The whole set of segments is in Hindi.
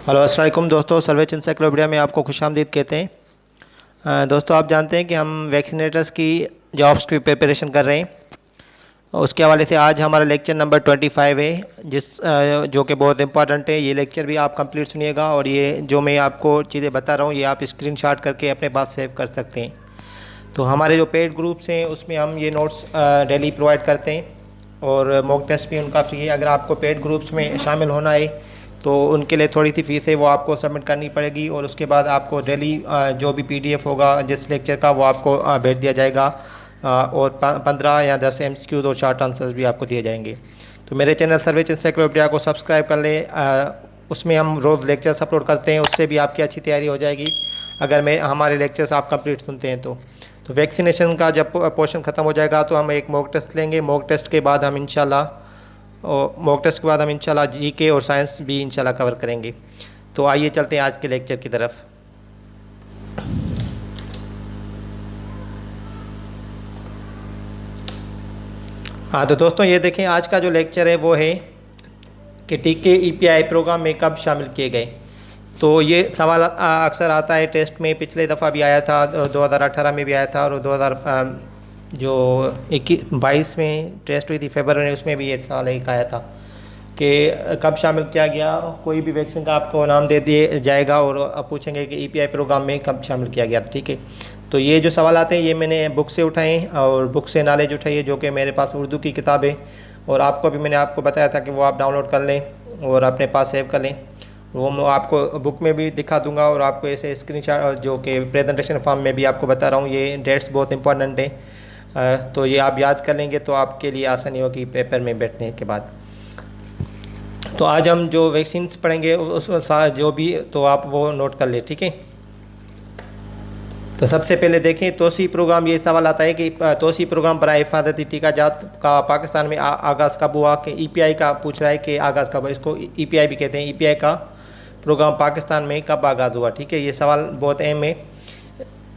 हेलो अस्सलाम वालेकुम दोस्तों, सर्वेच इंसाइक्लोपीडिया में आपको खुशामदीद कहते हैं। दोस्तों, आप जानते हैं कि हम वैक्सीनेटर्स की जॉब्स की प्रिपरेशन कर रहे हैं। उसके हवाले से आज हमारा लेक्चर नंबर 25 है, जो कि बहुत इंपॉर्टेंट है। ये लेक्चर भी आप कंप्लीट सुनिएगा और ये जो मैं आपको चीज़ें बता रहा हूँ ये आप स्क्रीनशॉट करके अपने पास सेव कर सकते हैं। तो हमारे जो पेड ग्रुप्स हैं उसमें हम ये नोट्स डेली प्रोवाइड करते हैं और मॉक टेस्ट भी उनका फ्री है। अगर आपको पेड ग्रुप्स में शामिल होना है तो उनके लिए थोड़ी सी फ़ीस है, वो आपको सबमिट करनी पड़ेगी और उसके बाद आपको डेली जो भी पीडीएफ होगा जिस लेक्चर का वो आपको भेज दिया जाएगा और 15 या 10 एमसीक्यूज और शॉर्ट आंसर्स भी आपको दिए जाएंगे। तो मेरे चैनल सर्वेच इंसाइक्लोपीडिया को सब्सक्राइब कर लें। उसमें हम रोज़ लेक्चर्स अपलोड करते हैं, उससे भी आपकी अच्छी तैयारी हो जाएगी अगर मैं हमारे लेक्चर्स आप कंप्लीट सुनते हैं तो वैक्सीनेशन का जब पोर्शन ख़त्म हो जाएगा तो हम एक मॉक टेस्ट लेंगे। मॉक टेस्ट के बाद हम इंशाल्लाह जीके और साइंस भी इंशाल्लाह कवर करेंगे। तो आइए चलते हैं आज के लेक्चर की तरफ। हाँ तो दोस्तों, ये देखें आज का जो लेक्चर है वो है कि टीके ईपीआई प्रोग्राम में कब शामिल किए गए। तो ये सवाल अक्सर आता है टेस्ट में, पिछले दफ़ा भी आया था, 2018 में भी आया था और 2022 में टेस्ट हुई थी फरवरी में, उसमें भी ये सवाल एक आया था कि कब शामिल किया गया। कोई भी वैक्सीन का आपको नाम दे दिया जाएगा और पूछेंगे कि ईपीआई प्रोग्राम में कब शामिल किया गया था। ठीक है, तो ये जो सवाल आते हैं ये मैंने बुक से उठाए और बुक से नॉलेज उठाई है, जो कि मेरे पास उर्दू की किताब है और आपको भी मैंने आपको बताया था कि वो आप डाउनलोड कर लें और अपने पास सेव कर लें। वो मैं आपको बुक में भी दिखा दूंगा और आपको ऐसे स्क्रीनशॉट जो कि प्रेजेंटेशन फॉर्म में भी आपको बता रहा हूँ। ये डेट्स बहुत इंपॉर्टेंट है, तो ये आप याद कर लेंगे तो आपके लिए आसानी होगी पेपर में बैठने के बाद। तो आज हम जो वैक्सीन पढ़ेंगे उस जो भी तो आप वो नोट कर ले। ठीक है, तो सबसे पहले देखें तोसी प्रोग्राम। ये सवाल आता है कि तोसी प्रोग्राम पर हिफाजती टीका जात का पाकिस्तान में आगाज़ कब हुआ। कि ईपीआई का पूछ रहा है कि आगाज़ कब, इसको ईपीआई भी कहते हैं। ईपीआई का प्रोग्राम पाकिस्तान में कब आगाज़ हुआ। ठीक है, ये सवाल बहुत अहम है।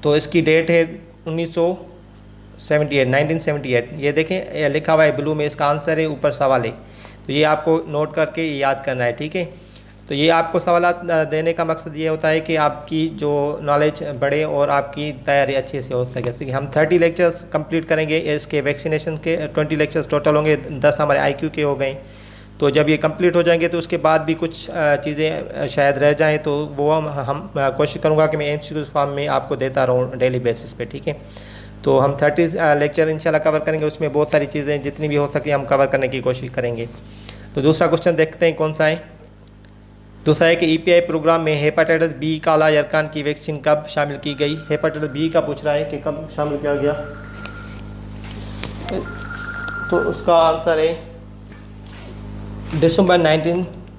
तो इसकी डेट है 1978। ये देखें लिखा हुआ है ब्लू में, इसका आंसर है, ऊपर सवाल है, तो ये आपको नोट करके याद करना है। ठीक है, तो ये आपको सवाल देने का मकसद ये होता है कि आपकी जो नॉलेज बढ़े और आपकी तैयारी अच्छे से हो सके। हम 30 लेक्चर्स कंप्लीट करेंगे इसके वैक्सीनेशन के। 20 लेक्चर्स टोटल होंगे, 10 हमारे आईक्यू के हो गए। तो जब ये कंप्लीट हो जाएंगे तो उसके बाद भी कुछ चीज़ें शायद रह जाएं, तो वो हम कोशिश करूँगा कि मैं एमसीक्यू फॉर्म में आपको देता रहूँ डेली बेसिस पे। ठीक है, तो हम 30 लेक्चर इंशाल्लाह कवर करेंगे, उसमें बहुत सारी चीज़ें जितनी भी हो सके हम कवर करने की कोशिश करेंगे। तो दूसरा क्वेश्चन देखते हैं कौन सा है। दूसरा है कि ईपीआई प्रोग्राम में हेपेटाइटिस बी काला यरकान की वैक्सीन कब शामिल की गई। हेपेटाइटिस बी का पूछ रहा है कि कब शामिल किया गया, तो उसका आंसर है दिसंबर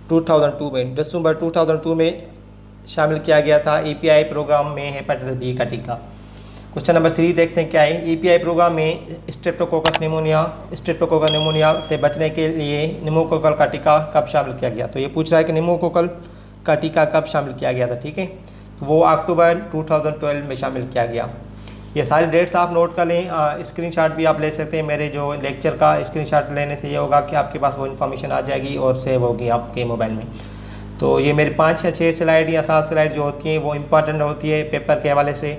2002 में। दिसंबर 2002 में शामिल किया गया था ईपीआई प्रोग्राम में हेपेटाइटिस बी का टीका। क्वेश्चन नंबर 3 देखते हैं क्या है। ईपीआई प्रोग्राम में स्ट्रेप्टोकोकस निमोनिया से बचने के लिए निमोकोकल का टीका कब शामिल किया गया। तो ये पूछ रहा है कि निमोकोकल का टीका कब शामिल किया गया था। ठीक है, तो वो अक्टूबर 2012 में शामिल किया गया। ये सारी डेट्स आप नोट कर लें। स्क्रीनशॉट भी आप ले सकते हैं। मेरे जो लेक्चर का स्क्रीनशॉट लेने से ये होगा कि आपके पास वो इन्फॉर्मेशन आ जाएगी और सेव होगी आपके मोबाइल में। तो ये मेरी 5 या 6 स्लाइड या 7 स्लाइड जो होती हैं वो इम्पॉर्टेंट होती है पेपर के हवाले से।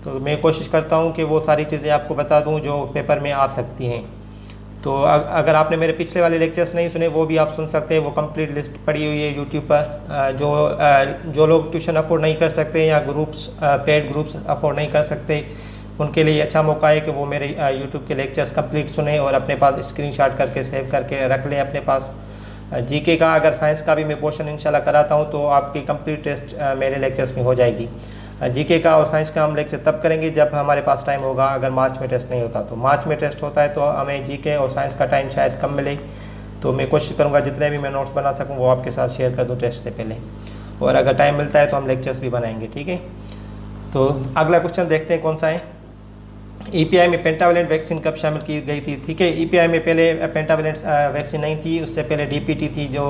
तो मैं कोशिश करता हूँ कि वो सारी चीज़ें आपको बता दूँ जो पेपर में आ सकती हैं। तो अगर आपने मेरे पिछले वाले लेक्चर्स नहीं सुने वो भी आप सुन सकते हैं। वो कंप्लीट लिस्ट पड़ी हुई है यूट्यूब पर। जो लोग ट्यूशन अफोर्ड नहीं कर सकते या पेड ग्रुप्स अफोर्ड नहीं कर सकते, उनके लिए अच्छा मौका है कि वो मेरे यूट्यूब के लेक्चर्स कंप्लीट सुने और अपने पास स्क्रीनशॉट करके सेव करके रख लें अपने पास। जीके का अगर साइंस का भी मैं पोर्शन इंशाल्लाह कराता हूँ तो आपकी कंप्लीट टेस्ट मेरे लेक्चर्स में हो जाएगी। जीके का और साइंस का हम लेक्चर तब करेंगे जब हमारे पास टाइम होगा। अगर मार्च में टेस्ट नहीं होता तो मार्च में टेस्ट होता है तो हमें जीके और साइंस का टाइम शायद कम मिले, तो मैं कोशिश करूँगा जितने भी मैं नोट्स बना सकूँ वो आपके साथ शेयर कर दूँ टेस्ट से पहले, और अगर टाइम मिलता है तो हम लेक्चर्स भी बनाएंगे। ठीक है, तो अगला क्वेश्चन देखते हैं कौन सा है। ईपीआई में पेंटावेलेंट वैक्सीन कब शामिल की गई थी। ठीक है, ईपीआई में पहले पेंटावेलेंट वैक्सीन नहीं थी, उससे पहले डीपीटी थी जो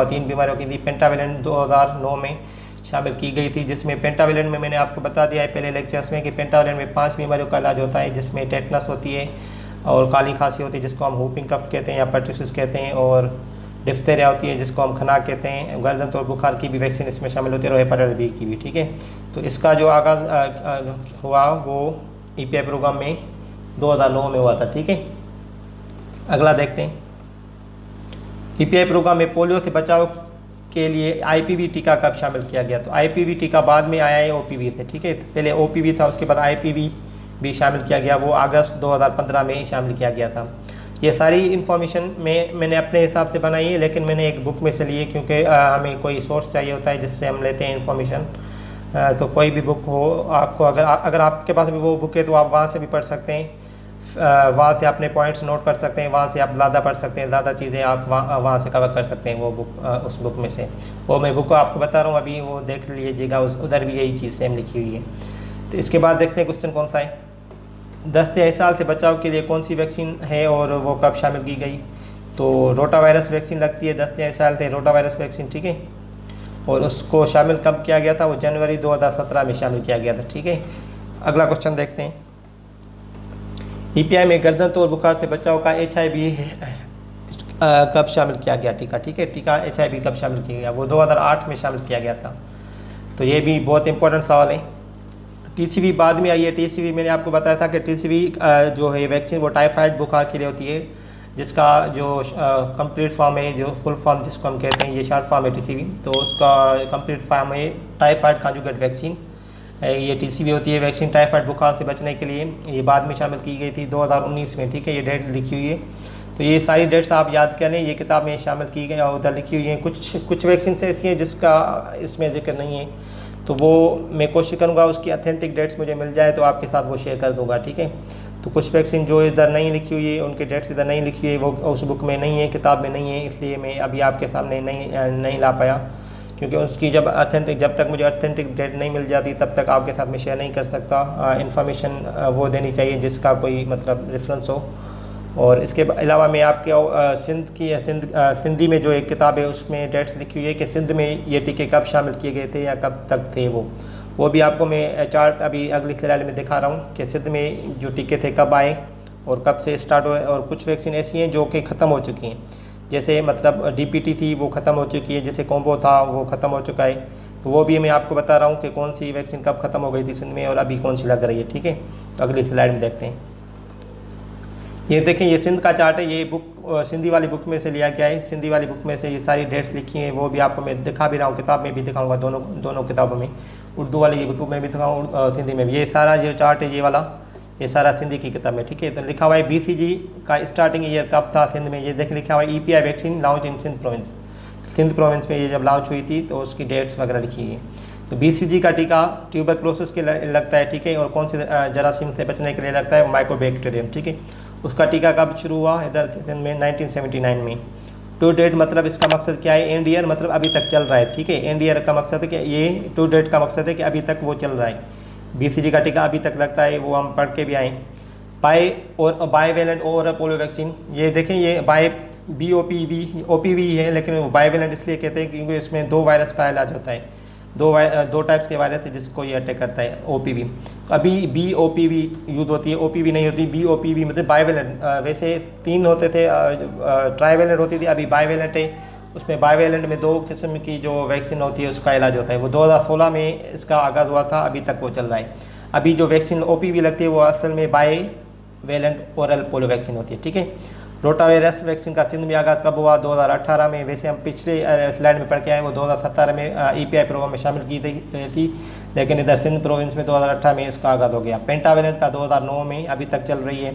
3 बीमारियों की थी। पेंटावेलेंट 2009 में शामिल की गई थी, जिसमें पेंटावेलेंट में मैंने आपको बता दिया है पहले लेक्चर्स में कि पेंटावेलेंट में 5 बीमारियों का इलाज होता है, जिसमें टेटनस होती है और काली खांसी होती है जिसको हम हुपिंग कफ कहते हैं या पर्टूसिस कहते हैं, और डिफ्थेरिया होती है जिसको हम खना कहते हैं, गर्दन और बुखार की भी वैक्सीन इसमें शामिल होती है और हेपेटाइटिस बी की भी, ठीक है। तो इसका जो आगाज़ हुआ वो EPI प्रोग्राम में 2009 में हुआ था, ठीक है। अगला देखते हैं, EPI प्रोग्राम में पोलियो से बचाव के लिए IPV टीका कब शामिल किया गया? तो IPV टीका बाद में आया है OPV से, ठीक है। पहले OPV था, उसके बाद IPV भी शामिल किया गया, वो अगस्त 2015 में शामिल किया गया था। ये सारी इन्फॉर्मेशन मैंने अपने हिसाब से बनाई है, लेकिन मैंने एक बुक में से ली है क्योंकि हमें कोई सोर्स चाहिए होता है जिससे हम लेते हैं इन्फॉर्मेशन। तो कोई भी बुक हो आपको, अगर आपके पास भी वो बुक है तो आप वहाँ से भी पढ़ सकते हैं, वहाँ से अपने पॉइंट्स नोट कर सकते हैं, वहाँ से आप ज़्यादा पढ़ सकते हैं, ज़्यादा चीज़ें आप वहाँ से कवर कर सकते हैं वो बुक, उस बुक में से। वो मैं बुक आपको बता रहा हूँ अभी, वो देख लीजिएगा, उधर भी यही चीज़ सेम लिखी हुई है। तो इसके बाद देखते हैं क्वेश्चन कौन सा है, 10 से 21 साल से बचाव के लिए कौन सी वैक्सीन है और वो कब शामिल की गई? तो रोटा वायरस वैक्सीन लगती है 10 से 21 साल से, रोटा वायरस वैक्सीन, ठीक है। और उसको शामिल कब किया गया था? वो जनवरी 2017 में शामिल किया गया था, ठीक है। अगला क्वेश्चन देखते हैं, EPI में गर्दन और बुखार से बचाव का HIV कब शामिल किया गया टीका, ठीक है। टीका HIV कब शामिल किया गया? वो 2008 में शामिल किया गया था। तो ये भी बहुत इंपॉर्टेंट सवाल है। TCV बाद में आई है। TCV मैंने आपको बताया था कि TCV जो है वैक्सीन वो टाइफाइड बुखार के लिए होती है, जिसका जो कंप्लीट फॉर्म है, जो फुल फॉर्म जिसको हम कहते हैं, ये शॉर्ट फॉर्म है TCV। तो उसका कंप्लीट फॉर्म है टाइफाइड कॉन्जुगेट वैक्सीन, ये TCV होती है। वैक्सीन टाइफाइड बुखार से बचने के लिए ये बाद में शामिल की गई थी 2019 में, ठीक है। ये डेट लिखी हुई है, तो ये सारी डेट्स आप याद करें, ये किताब में शामिल की गई और उधर लिखी हुई है। कुछ वैक्सीन ऐसी हैं जिसका इसमें जिक्र नहीं है, तो वो मैं कोशिश करूँगा उसकी अथेंटिक डेट्स मुझे मिल जाए तो आपके साथ वो शेयर कर दूँगा, ठीक है। तो कुछ वैक्सीन जो इधर नहीं लिखी हुई है, उनकी डेट्स इधर नहीं लिखी हुई है, वो उस बुक में नहीं है, किताब में नहीं है, इसलिए मैं अभी आपके सामने नहीं ला पाया, क्योंकि उसकी जब तक मुझे अथेंटिक डेट नहीं मिल जाती तब तक आपके साथ मैं शेयर नहीं कर सकता। इन्फॉर्मेशन वो देनी चाहिए जिसका कोई मतलब रेफरेंस हो। और इसके अलावा मैं आपके सिंधी में जो एक किताब है उसमें डेट्स लिखी हुई है कि सिंध में ये टीके कब शामिल किए गए थे या कब तक थे, वो भी आपको मैं चार्ट अभी अगली स्लाइड में दिखा रहा हूँ कि सिंध में जो टीके थे कब आए और कब से स्टार्ट हुए। और कुछ वैक्सीन ऐसी हैं जो कि ख़त्म हो चुकी हैं, जैसे मतलब DPT थी वो ख़त्म हो चुकी है, जैसे कॉम्बो था वो ख़त्म हो चुका है। तो वो भी मैं आपको बता रहा हूँ कि कौन सी वैक्सीन कब ख़त्म हो गई थी सिंध में और अभी कौन सी लग रही है, ठीक है। तो अगली स्लाइड में देखते हैं, ये देखें, ये सिंध का चार्ट है, ये बुक सिंधी वाली बुक में से लिया गया है। सिंधी वाली बुक में से ये सारी डेट्स लिखी हैं, वो भी आपको मैं दिखा भी रहा हूँ, किताब में भी दिखाऊंगा, दोनों किताबों में, उर्दू वाली ये बुक में भी दिखाऊँ और सिंधी में भी। ये सारा जो चार्ट है ये वाला, ये सारा सिंधी की किताब में, ठीक है। तो लिखा हुआ है BCG का स्टार्टिंग ईयर कब था सिंध में, ये देख लिखा हुआ है EPI vaccine launch in Sindh province. Sindh province में ये जब लॉन्च हुई थी तो उसकी डेट्स वगैरह लिखी है। तो BCG का टीका ट्यूबरक्लोसिस के लगता है, ठीक है। और कौन से जरासीम से बचने के लिए लगता है? माइकोबैक्टीरियम, ठीक है। उसका टीका कब शुरू हुआ इधर सिंध में? 1979 में। टू डेट मतलब इसका मकसद क्या है? एंड ईयर मतलब अभी तक चल रहा है, ठीक है। एंड ईयर का मकसद है कि ये टू डेट का मकसद है कि अभी तक वो चल रहा है। BCG का टीका अभी तक लगता है, वो हम पढ़ के भी आए। बाईवेलेंट ओरल पोलियो वैक्सीन, ये देखें, ये OPV है, लेकिन वो बाईवेलेंट इसलिए कहते हैं क्योंकि इसमें 2 वायरस का इलाज होता है, 2 टाइप्स के वायरस है जिसको ये अटैक करता है, OPV। अभी BOPV यूज होती है, OPV नहीं होती। BOPV मतलब बाईवेलेंट, वैसे 3 होते थे, ट्राईवेलेंट होती थी, अभी बाईवेलेंट है। उसमें बाईवेलेंट में 2 किस्म की जो वैक्सीन होती है उसका इलाज होता है। वो 2016 में इसका आगाज़ हुआ था, अभी तक वो चल रहा है। अभी जो वैक्सीन OPV लगती है वो असल में बाईवेलेंट ओरल पोलियो वैक्सीन होती है, ठीक है। रोटा वायरस वैक्सीन का सिंध में आगाज़ कब हुआ? 2018 में। वैसे हम पिछले स्लाइड में पढ़ के आए, वो 2017 में EPI प्रोग्राम में शामिल की गई थी, लेकिन इधर सिंध प्रोविंस में 2018 में इसका आगाज़ हो गया। पेंटावेलेंट का 2009 में, अभी तक चल रही है।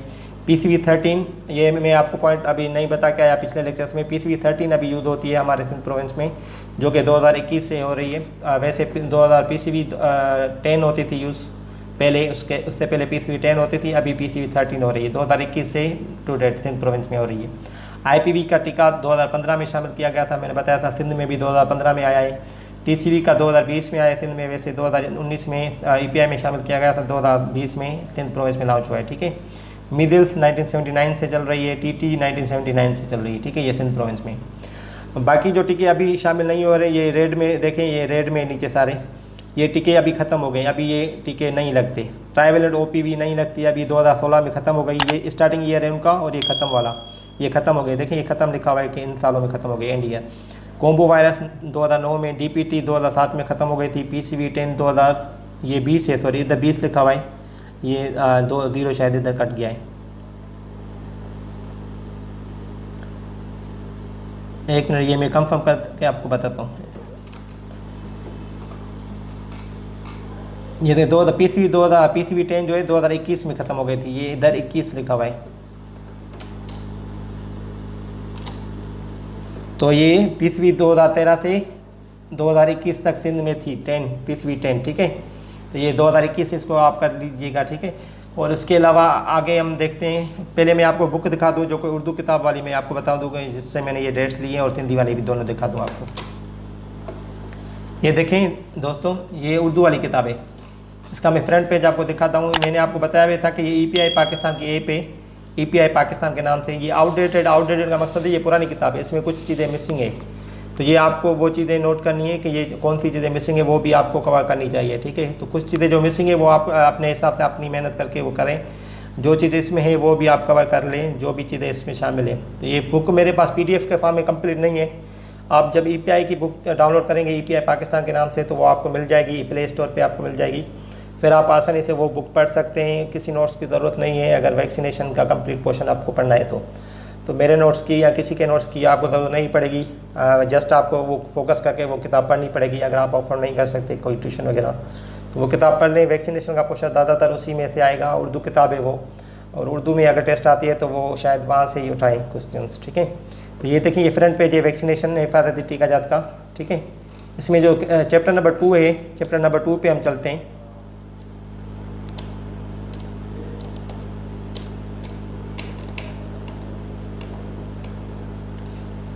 PCV13, ये मैं आपको पॉइंट अभी नहीं बता के आया पिछले लेक्चर्स में। PCV13 अभी यूज़ होती है हमारे सिंध प्रोविंस में, जो कि 2021 से हो रही है। वैसे PCV10 होती थी यूज़ पहले, उससे पहले PCV10 होती थी, अभी PCV13 हो रही है। 2021 से टू डेट सिंध प्रोविंस में हो रही है। IPV का टीका 2015 में शामिल किया गया था, मैंने बताया था। सिंध में भी 2015 में आया है। TCV का 2020 में आया सिंध में, वैसे 2019 में EPI में शामिल किया गया था, 2020 में सिंध प्रोविंस में लॉन्च हुआ है, ठीक है। मिडिल्स 1979 से चल रही है, TT 1979 से चल रही है, ठीक है, ये सिंध प्रोविंस में। बाकी जो टीके अभी शामिल नहीं हो रहे, ये रेड में देखें, ये रेड में नीचे सारे ये टीके अभी ख़त्म हो गए, अभी ये टीके नहीं लगते। ट्राईवेलेंट OPV नहीं लगती, अभी 2016 में ख़त्म हो गई, ये स्टार्टिंग ईयर है उनका और ये ख़त्म वाला। ये ख़त्म हो गए। देखिए ये ख़त्म लिखा हुआ है कि इन सालों में ख़त्म हो गए, एंड ईयर। कोम्बो वायरस 2009 में, DPT 2007 में ख़त्म हो गई थी, PCV10 2000 ये 20 है, सॉरी इधर 20 लिखा हुआ है, ये 2 0 शायद इधर कट गया है। एक मिनट, ये मैं कंफर्म करके आपको बताता हूँ। ये दो PCV10 जो है 2021 में ख़त्म हो गई थी, ये इधर 21 लिखा हुआ है। तो ये PCV 2013 से 2021 तक सिंध में थी 10 PCV10, ठीक है। तो ये 2021 इसको आप कर लीजिएगा, ठीक है। और उसके अलावा आगे हम देखते हैं, पहले मैं आपको बुक दिखा दूं जो कि उर्दू किताब वाली मैं आपको बता दूंगा, जिससे मैंने ये डेट्स लिए हैं, और हिंदी वाली भी दोनों दिखा दूं आपको। ये देखें दोस्तों, ये उर्दू वाली किताब है, इसका मैं फ्रंट पेज आपको दिखाता हूँ। मैंने आपको बताया हुआ था कि ये EPI पाकिस्तान की ऐप है, EPI पाकिस्तान के नाम से। ये आउटडेटेड का मकसद है ये पुरानी किताब है, इसमें कुछ चीज़ें मिसिंग है, तो ये आपको वो चीज़ें नोट करनी है कि ये कौन सी चीज़ें मिसिंग है, वो भी आपको कवर करनी चाहिए, ठीक है। तो कुछ चीज़ें जो मिसिंग है वो आप अपने हिसाब से अपनी मेहनत करके वो करें, जो चीज़ें इसमें है वो भी आप कवर कर लें, जो भी चीज़ें इसमें शामिल हैं। तो ये बुक मेरे पास PDF के फॉर्म में कंप्लीट नहीं है। आप जब EPI की बुक डाउनलोड करेंगे EPI पाकिस्तान के नाम से, तो वो आपको मिल जाएगी, प्ले स्टोर पर आपको मिल जाएगी, फिर आप आसानी से वो बुक पढ़ सकते हैं। किसी नोट्स की ज़रूरत नहीं है अगर वैक्सीनेशन का कंप्लीट पोर्शन आपको पढ़ना है तो मेरे नोट्स की या किसी के नोट्स की आपको ज़रूरत नहीं पड़ेगी, जस्ट आपको वो फोकस करके वो किताब पढ़नी पड़ेगी। अगर आप अफोर्ड नहीं कर सकते कोई ट्यूशन वगैरह, तो वो किताब पढ़ लें। वैक्सीनेशन का पोर्शन ज़्यादातर उसी में से आएगा, उर्दू किताब है वो, और उर्दू में अगर टेस्ट आती है तो वो शायद वहाँ से ही उठाएँ क्वेश्चंस, ठीक है। तो ये देखिए, ये फ्रंट पेज है वैक्सीनेशन हिफाजती टीकाजात का, ठीक है। इसमें जो चैप्टर नंबर 2 है, चैप्टर नंबर 2 पे हम चलते हैं।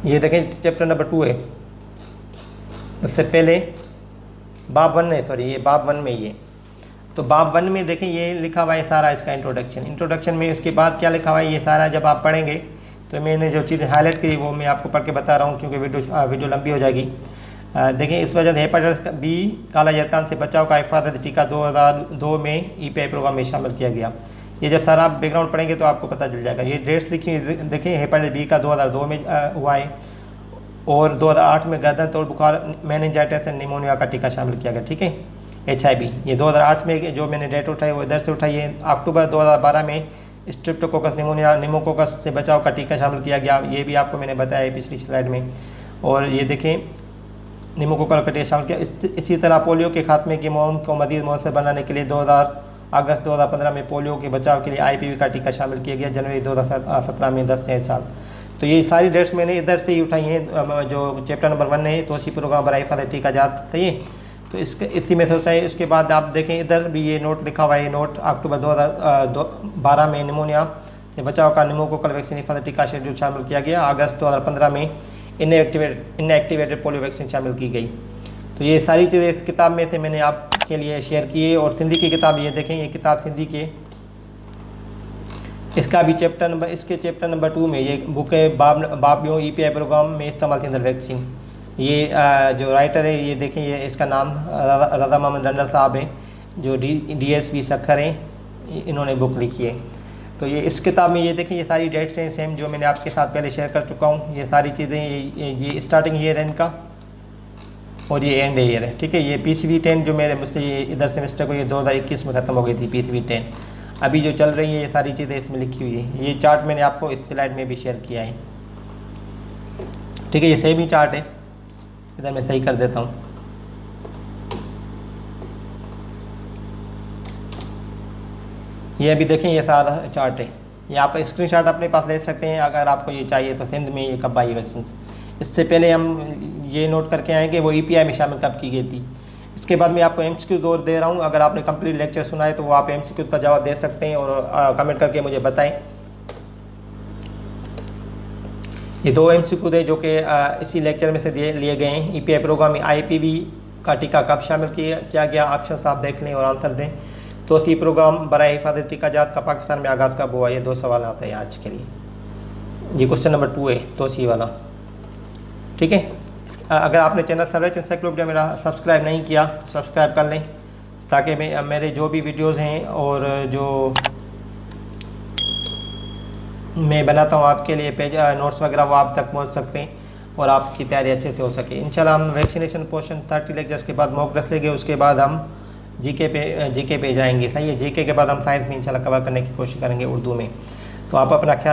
ये देखें चैप्टर नंबर 2 है, उससे पहले बाब 1 है, सॉरी ये बाब 1 में ये। तो बाब 1 में देखें ये लिखा हुआ है सारा इसका इंट्रोडक्शन में। उसके बाद क्या लिखा हुआ है ये सारा जब आप पढ़ेंगे, तो मैंने जो चीज़ें हाईलाइट की वो मैं आपको पढ़ के बता रहा हूँ, क्योंकि वीडियो लंबी हो जाएगी। देखें, इस वजह से हेपेटाइटिस B काला यरकान से बचाव का हिफाजती टीका 2002 में EPI प्रोग्राम में शामिल किया गया। ये जब सारा आप बैकग्राउंड पढ़ेंगे तो आपको पता चल जाएगा। ये डेट्स लिखी देखिए, हेपेटाइटिस B का 2002 में हुआ है, और 2008 में गर्दन तोड़ बुखार, मेनिंजाइटिस एंड निमोनिया का टीका शामिल किया गया, ठीक है। HIV ये 2008 में जो मैंने डेट उठाई वो इधर से उठाई है। अक्टूबर 2012 में स्ट्रेप्टोकोकस निमोकोकस से बचाव का टीका शामिल किया गया, ये भी आपको मैंने बताया है पिछली स्लाइड में। और ये देखें, निमोकोकल का टीका शामिल किया। इसी तरह पोलियो के खात्मे की मुहिम को मज़ीद मौसर बनाने के लिए अगस्त 2015 में पोलियो के बचाव के लिए IPV का टीका शामिल किया गया। जनवरी 2017 में 10 से 1 साल। तो ये सारी डेट्स मैंने इधर से ही उठाई हैं, जो चैप्टर नंबर 1 है, तोसी प्रोग्राम बराए हिफाजत टीकाजात सही है, तो इसी में सोचा है। उसके बाद आप देखें इधर भी ये नोट लिखा हुआ है, नोट अक्टूबर 2012 में निमोनिया से बचाव का निमोकोकल वैक्सीन हिफाजत टीका शेड्यूल शामिल किया गया। अगस्त 2015 में इनएक्टिवेटेड पोलियो वैक्सीन शामिल की गई। तो ये सारी चीज़ें इस किताब में से मैंने आपके लिए शेयर की है। और सिंधी की किताब ये देखें, ये किताब सिंधी के, इसका भी चैप्टर नंबर 2 में ये बुक है, बाबियों EPI प्रोग्राम में इस्तेमाल थींदड़ वैक्सीन। ये जो राइटर है ये देखें, ये इसका नाम रज़ा मोहम्मद रंडर साहब हैं, जो DSP सखर हैं, इन्होंने बुक लिखी है। तो ये इस किताब में ये देखें, ये सारी डेट्स हैं सेम जो मैंने आपके साथ पहले शेयर कर चुका हूँ। ये सारी चीज़ें, ये स्टार्टिंग ईयर है इनका, और ये एंड ईयर है, ठीक है। ये PCV10 जो मुझसे ये इधर से मिस्टेक हुई, 2021 में ख़त्म हो गई थी PCV10। अभी जो चल रही है ये सारी चीज़ें इसमें लिखी हुई है। ये चार्ट मैंने आपको इस स्लाइड में भी शेयर किया है, ठीक है। ये सेम ही चार्ट है, इधर मैं सही कर देता हूँ। ये अभी देखें, ये सारा चार्ट है, ये आप स्क्रीनशॉट अपने पास ले सकते हैं अगर आपको ये चाहिए तो। सिंध में ये कब आई वैक्सीन, इससे पहले हम ये नोट करके आए कि वो EPI में शामिल कब की गई थी। इसके बाद मैं आपको MCQ जोर दे रहा हूँ, अगर आपने कंप्लीट लेक्चर सुना है तो वो आप MCQ का जवाब दे सकते हैं और कमेंट करके मुझे बताएं। ये 2 MCQ थे जो कि इसी लेक्चर में से लिए गए हैं। EPI प्रोग्राम में IPV का टीका कब शामिल किया गया, ऑप्शन आप देख लें और आंसर दें। तोसी प्रोग्राम बराए हिफाजत टीकाजात का पाकिस्तान में आगाज़ कब हुआ, ये 2 सवाल आता है आज के लिए। ये क्वेश्चन नंबर 2 है, तोसी वाला, ठीक है। अगर आपने चैनल सर्च एनसाइक्लोपीडिया मेरा सब्सक्राइब नहीं किया तो सब्सक्राइब कर लें, ताकि मेरे जो भी वीडियोस हैं और जो मैं बनाता हूँ आपके लिए पेज नोट्स वगैरह, वो आप तक पहुँच सकते हैं और आपकी तैयारी अच्छे से हो सके। इंशाल्लाह हम वैक्सीनेशन पोर्शन 30 लेक्चर्स के बाद मॉक टेस्ट लेंगे, उसके बाद हम जीके पे जाएंगे। सही है, जीके के बाद हम साइंस में इंशाल्लाह कवर करने की कोशिश करेंगे उर्दू में। तो आप अपना ख्याल